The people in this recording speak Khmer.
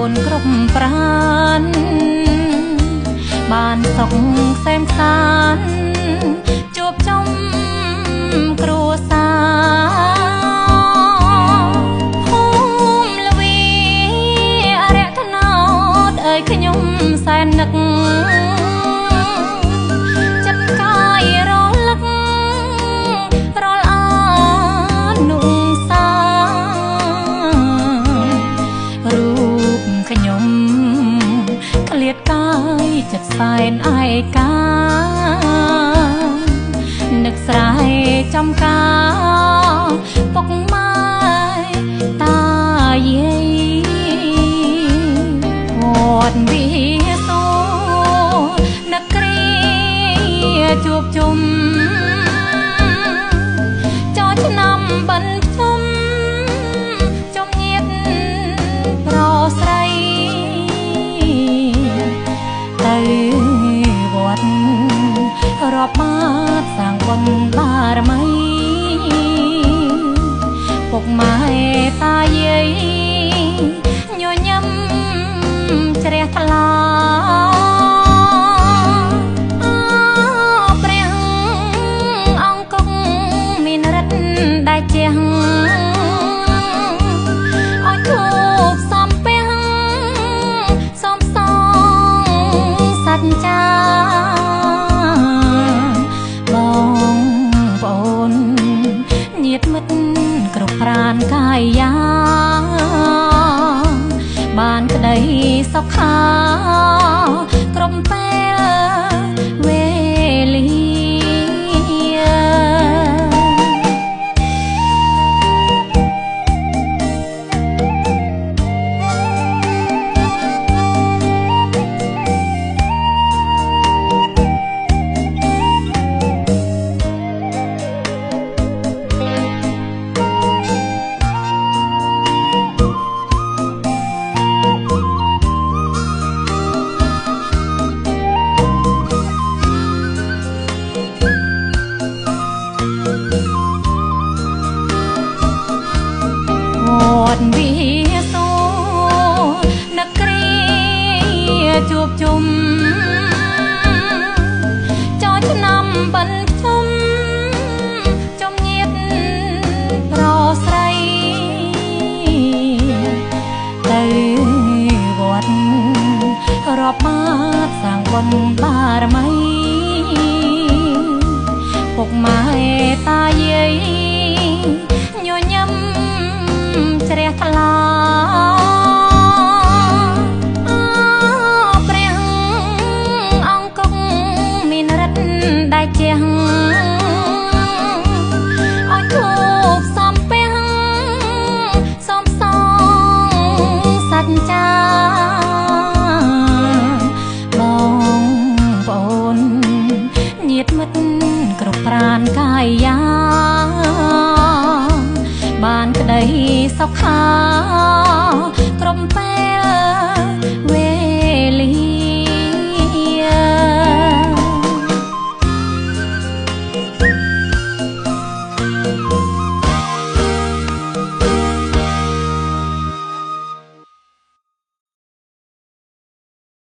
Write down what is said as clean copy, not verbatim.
នគ្រប់ប្រានបានសុខសែនសានជួបជុំគ្រួសារភូមិលវីរតណោតអើយខ្ញុំសែននឹកចិត្តកាយរលឹករលអានុសារូបខ្ញុំក្លៀតកាយចិត្តសែនឯកានឹកស្រែចំការពុកម៉ែតាយាយវត្តវិសូនឹកគ្រាជួបជុំចោឆ្នាំបិណ្ឌភ្នំចំញាតប្រស្រីទៅវត្តរាប់បាតសាងបុណ្យបារមីពុកម៉ែតាយាយញញឹមជ្រះថ្លាព្រះអង្គគង់មានរិទ្ធដែលជាងឲ្យធូបសំពះសំសងសច្ចាបងប្អូនញាតិមិត្តគ្រប់ប្រានកាយយ៉ាបានក្តីសុខាគ្រប់ពេលវេលាវិសូនឹកគ្រាជួបជុំចោឆ្នាំបិណ្ឌភ្នំចំញាតប្រស្រីទៅវត្តរាប់បាតសាងបុណ្យបារមីពុកម៉ែតាយាយញញឹមជ្រះថ្លាព្រះអង្គគង់មានរិទ្ធដែលជាងឲ្យធូបសំពះសំសងសច្ចាបងប្អូនញាតិមិត្តគ្រប់ប្រានកាយយ៉ាបានក្តីសុខាគ្រប់ពេល